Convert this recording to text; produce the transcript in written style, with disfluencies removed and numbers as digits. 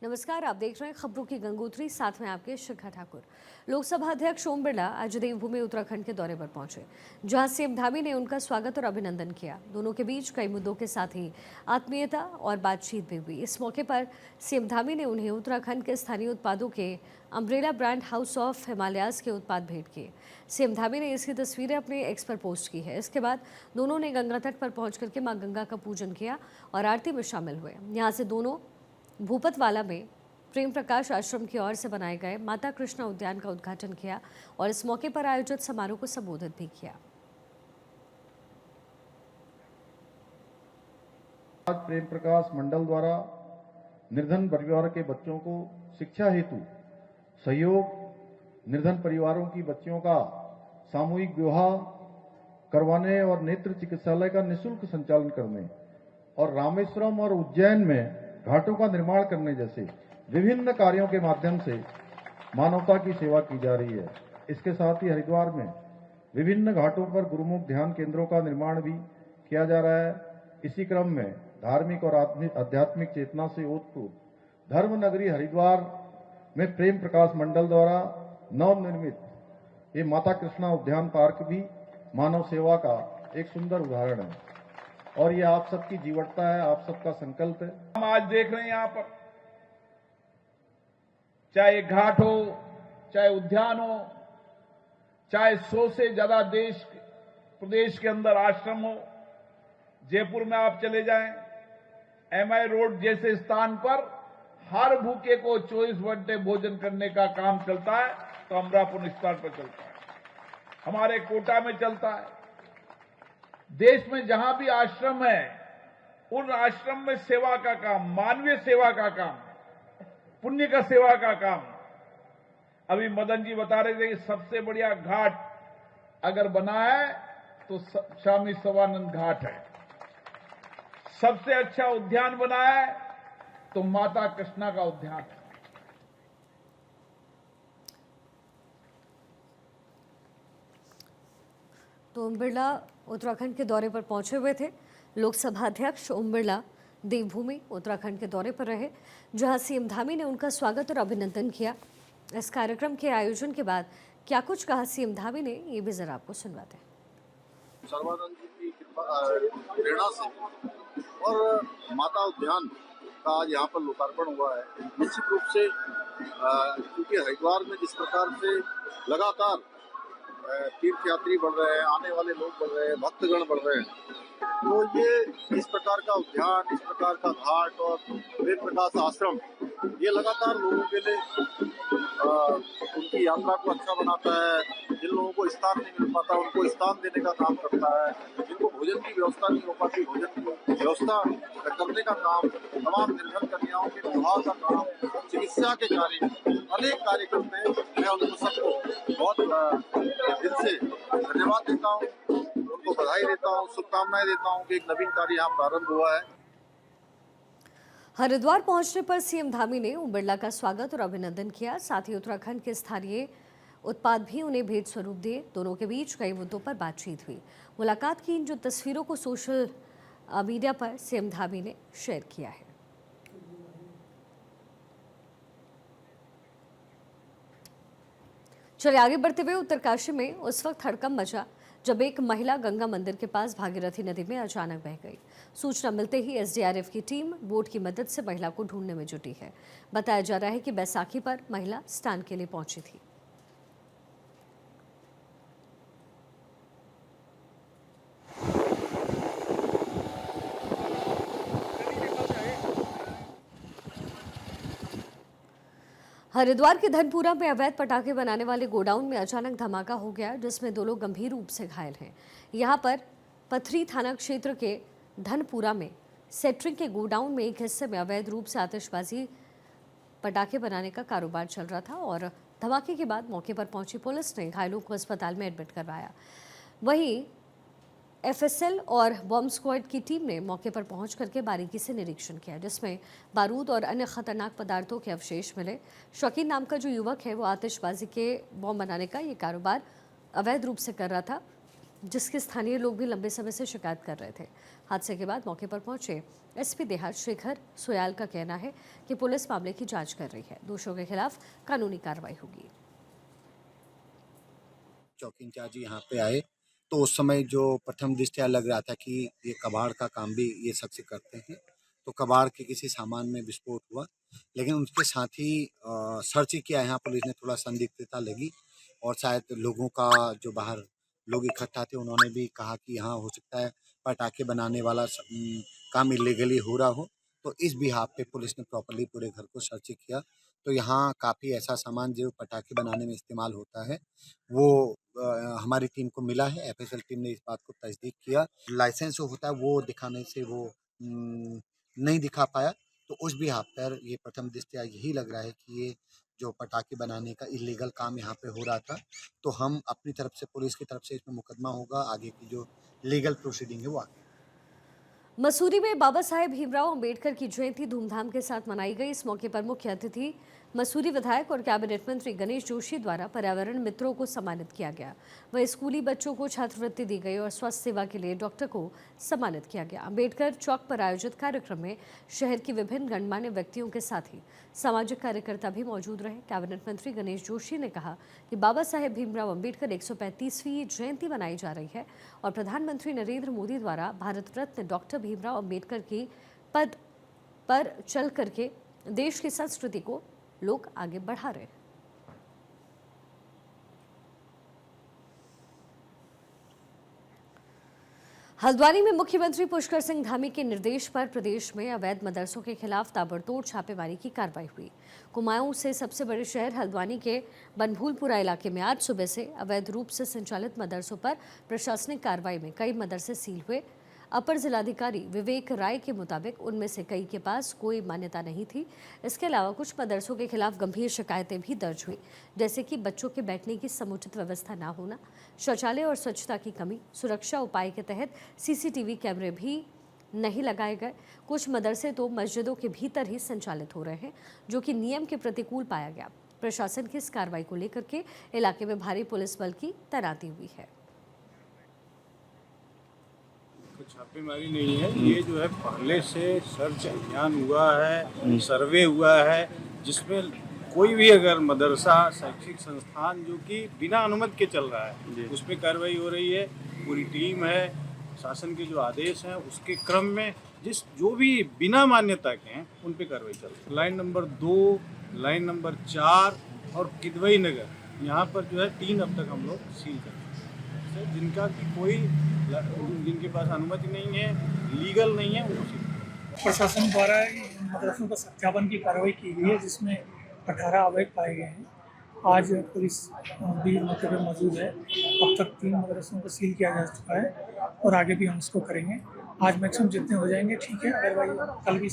नमस्कार, आप देख रहे हैं खबरों की गंगोत्री, साथ में आपके शिखा ठाकुर। लोकसभा अध्यक्ष ओम बिरला आज देवभूमि उत्तराखंड के दौरे पर पहुंचे, जहां सीएम धामी ने उनका स्वागत और अभिनंदन किया। दोनों के बीच कई मुद्दों के साथ ही आत्मीयता और बातचीत भी हुई। इस मौके पर सीएम धामी ने उन्हें उत्तराखंड के स्थानीय उत्पादों के umbrella brand house of Himalayas के उत्पाद भेंट किए। सीएम धामी ने इसकी तस्वीरें अपने एक्स पर पोस्ट की है। इसके बाद दोनों ने गंगा तट पर पहुंच करके मां गंगा का पूजन किया और आरती में शामिल हुए। यहाँ से दोनों भूपतवाला में प्रेम प्रकाश आश्रम की ओर से बनाए गए माता कृष्णा उद्यान का उद्घाटन किया और इस मौके पर आयोजित समारोह को संबोधित भी किया। आज प्रेम प्रकाश मंडल द्वारा निर्धन परिवार के बच्चों को शिक्षा हेतु सहयोग, निर्धन परिवारों की बच्चियों का सामूहिक विवाह करवाने और नेत्र चिकित्सालय का निःशुल्क संचालन करने और रामेश्वरम और उज्जैन में घाटों का निर्माण करने जैसे विभिन्न कार्यों के माध्यम से मानवता की सेवा की जा रही है। इसके साथ ही हरिद्वार में विभिन्न घाटों पर गुरुमुख ध्यान केंद्रों का निर्माण भी किया जा रहा है। इसी क्रम में धार्मिक और आध्यात्मिक चेतना से ओतप्रोत धर्म नगरी हरिद्वार में प्रेम प्रकाश मंडल द्वारा नवनिर्मित ये माता कृष्णा उद्यान पार्क भी मानव सेवा का एक सुंदर उदाहरण है और ये आप सबकी जीवटता है, आप सबका संकल्प है। हम आज देख रहे हैं यहां पर, चाहे घाट हो, चाहे उद्यान हो, चाहे 100 से ज्यादा प्रदेश के अंदर आश्रम हो। जयपुर में आप चले जाएं, एमआई रोड जैसे स्थान पर हर भूखे को 24 घंटे भोजन करने का काम चलता है, तो अमरापुर स्थान पर चलता है, हमारे कोटा में चलता है। देश में जहां भी आश्रम है, उन आश्रम में सेवा का काम, मानवीय सेवा का काम, पुण्य का सेवा का काम। अभी मदन जी बता रहे थे कि सबसे बढ़िया घाट अगर बना है तो स्वामी सवानंद घाट है। सबसे अच्छा उद्यान बना है तो माता कृष्णा का उद्यान है। तो ओम बिरला उत्तराखंड के दौरे पर पहुंचे हुए थे। लोकसभा अध्यक्ष ओम बिरला देवभूमि उत्तराखंड के दौरे पर रहे, जहां सीएम धामी ने उनका स्वागत और अभिनंदन किया। इस कार्यक्रम के आयोजन के बाद क्या कुछ कहा सीएम धामी ने, ये भी जरा आपको सुनवाते हैं। सर्वानंद जी की प्रेरणा से और माता उद्यान का आज यहाँ पर लोकार्पण हुआ है। निश्चित रूप से क्योंकि हरिद्वार में जिस प्रकार से लगातार तीर्थयात्री बढ़ रहे हैं, आने वाले लोग बढ़ रहे हैं, भक्तगण बढ़ रहे हैं, तो ये इस प्रकार का उद्यान, इस प्रकार का घाट और प्रेम प्रकाश आश्रम ये लगातार लोगों के लिए उनकी यात्रा को अच्छा बनाता है। जिन लोगों को स्थान नहीं मिल पाता उनको स्थान देने का काम करता है। जिनको भोजन की व्यवस्था नहीं हो पाती, भोजन की व्यवस्था करने का काम, तमाम निर्धन कन्याओं के विवाह का काम, चिकित्सा के कार्य, अनेक कार्य करते हैं। मैं उनको सबको बहुत दिल से धन्यवाद देता हूँ, उनको बधाई देता हूँ, शुभकामनाएं देता हूँ कि एक नवीन कार्य यहाँ प्रारंभ हुआ है। हरिद्वार पहुंचने पर सीएम धामी ने ओम बिरला का स्वागत और अभिनंदन किया। साथ ही उत्तराखंड के स्थानीय उत्पाद भी उन्हें भेंट स्वरूप दिए। दोनों के बीच कई मुद्दों पर बातचीत हुई। मुलाकात की इन जो तस्वीरों को सोशल मीडिया पर सीएम धामी ने शेयर किया है। चलिए आगे बढ़ते हुए उत्तरकाशी में उस वक्त हड़कंप मचा जब एक महिला गंगा मंदिर के पास भागीरथी नदी में अचानक बह गई। सूचना मिलते ही एसडीआरएफ की टीम बोट की मदद से महिला को ढूंढने में जुटी है। बताया जा रहा है कि बैसाखी पर महिला स्नान के लिए पहुंची थी। हरिद्वार के धनपुरा में अवैध पटाखे बनाने वाले गोडाउन में अचानक धमाका हो गया, जिसमें 2 लोग गंभीर रूप से घायल हैं। यहां पर पथरी थाना क्षेत्र के धनपुरा में सेट्रिंग के गोडाउन में एक हिस्से में अवैध रूप से आतिशबाजी पटाखे बनाने का कारोबार चल रहा था और धमाके के बाद मौके पर पहुंची पुलिस ने घायलों को अस्पताल में एडमिट करवाया। वहीं एफएसएल और बॉम्ब स्क्वाड की टीम ने मौके पर पहुंच करके बारीकी से निरीक्षण किया, जिसमें बारूद और अन्य खतरनाक पदार्थों के अवशेष मिले। शकीन नाम का जो युवक है वो आतिशबाजी के बॉम्ब बनाने का ये कारोबार अवैध रूप से कर रहा था। जिसके स्थानीय लोग भी लंबे समय से शिकायत कर रहे थे। हादसे के बाद मौके पर पहुंचे एसपी देहात शेखर सोयाल का कहना है कि पुलिस मामले की जांच कर रही है। दोषियों के खिलाफ कानूनी कार्रवाई होगी। चौकी इंचार्ज यहाँ पे आए तो उस समय जो प्रथम दृष्टया लग रहा था कि ये कबाड़ का काम भी ये शख्स करते हैं, तो कबाड़ के किसी सामान में विस्फोट हुआ। लेकिन उसके साथ ही सर्च किया, यहाँ पुलिस ने थोड़ा संदिग्धता लगी और शायद लोगों का जो बाहर लोग इकट्ठा थे उन्होंने भी कहा कि यहाँ हो सकता है पटाखे बनाने वाला काम इलीगली हो रहा हो। तो इस बिहाफ पे पुलिस ने प्रॉपर्ली पूरे घर को सर्च किया तो यहाँ काफ़ी ऐसा सामान जो पटाखे बनाने में इस्तेमाल होता है वो हमारी टीम को मिला है। एफएसएल टीम ने इस बात को तस्दीक किया। लाइसेंस जो होता है वो दिखाने से वो नहीं दिखा पाया, तो उस बिहाफ पर ये प्रथम दृष्टया यही लग रहा है कि ये जो पटाखे बनाने का इलीगल काम यहाँ पे हो रहा था। तो हम अपनी तरफ से, पुलिस की तरफ से इसमें मुकदमा होगा, आगे की जो लीगल प्रोसीडिंग है वो आगे। मसूरी में बाबा साहेब भीमराव अंबेडकर की जयंती धूमधाम के साथ मनाई गई। इस मौके पर मुख्य अतिथि मसूरी विधायक और कैबिनेट मंत्री गणेश जोशी द्वारा पर्यावरण मित्रों को सम्मानित किया गया। वहीं स्कूली बच्चों को छात्रवृत्ति दी गई और स्वास्थ्य सेवा के लिए डॉक्टर को सम्मानित किया गया। अंबेडकर चौक पर आयोजित कार्यक्रम में शहर की विभिन्न गणमान्य व्यक्तियों के साथ ही सामाजिक कार्यकर्ता भी मौजूद रहे। कैबिनेट मंत्री गणेश जोशी ने कहा कि बाबा साहेब भीमराव अंबेडकर 135वीं जयंती मनाई जा रही है और प्रधानमंत्री नरेंद्र मोदी द्वारा भारत रत्न डॉक्टर भीमराव अंबेडकर की पद पर चल करके देश की संस्कृति को लोग आगे बढ़ा रहे हैं। हल्द्वानी में मुख्यमंत्री पुष्कर सिंह धामी के निर्देश पर प्रदेश में अवैध मदरसों के खिलाफ ताबड़तोड़ छापेमारी की कार्रवाई हुई। कुमाऊं से सबसे बड़े शहर हल्द्वानी के बनभूलपुरा इलाके में आज सुबह से अवैध रूप से संचालित मदरसों पर प्रशासनिक कार्रवाई में कई मदरसे सील हुए। अपर जिलाधिकारी विवेक राय के मुताबिक उनमें से कई के पास कोई मान्यता नहीं थी। इसके अलावा कुछ मदरसों के खिलाफ गंभीर शिकायतें भी दर्ज हुई, जैसे कि बच्चों के बैठने की समुचित व्यवस्था न होना, शौचालय और स्वच्छता की कमी। सुरक्षा उपाय के तहत सीसीटीवी कैमरे भी नहीं लगाए गए। कुछ मदरसे तो मस्जिदों के भीतर ही संचालित हो रहे हैं, जो कि नियम के प्रतिकूल पाया गया। प्रशासन की इस कार्रवाई को लेकर के इलाके में भारी पुलिस बल की तैनाती हुई है। छापेमारी नहीं है, ये जो है पहले से सर्च अभियान हुआ है, सर्वे हुआ है, जिसमें कोई भी अगर मदरसा शैक्षिक संस्थान जो कि बिना अनुमति के चल रहा है उस पर कार्रवाई हो रही है। पूरी टीम है, शासन के जो आदेश हैं उसके क्रम में जो भी बिना मान्यता के हैं उन पर कार्रवाई चल रही है। लाइन नंबर 2, लाइन नंबर 4 और किदवई नगर, यहाँ पर जो है 3 अब तक हम लोग सील कर जिनका जिनके पास अनुमति नहीं है, लीगल नहीं है, वो प्रशासन द्वारा मदरसों का सत्यापन की कार्रवाई की गई है, जिसमें 18 अवैध पाए गए हैं। आज पुलिस भी मौके पर मौजूद है। अब तक 3 मदरसों को सील किया जा चुका है और आगे भी हम इसको करेंगे। आज मैक्सिमम जितने हो जाएंगे ठीक है, अदरवाइज कल भी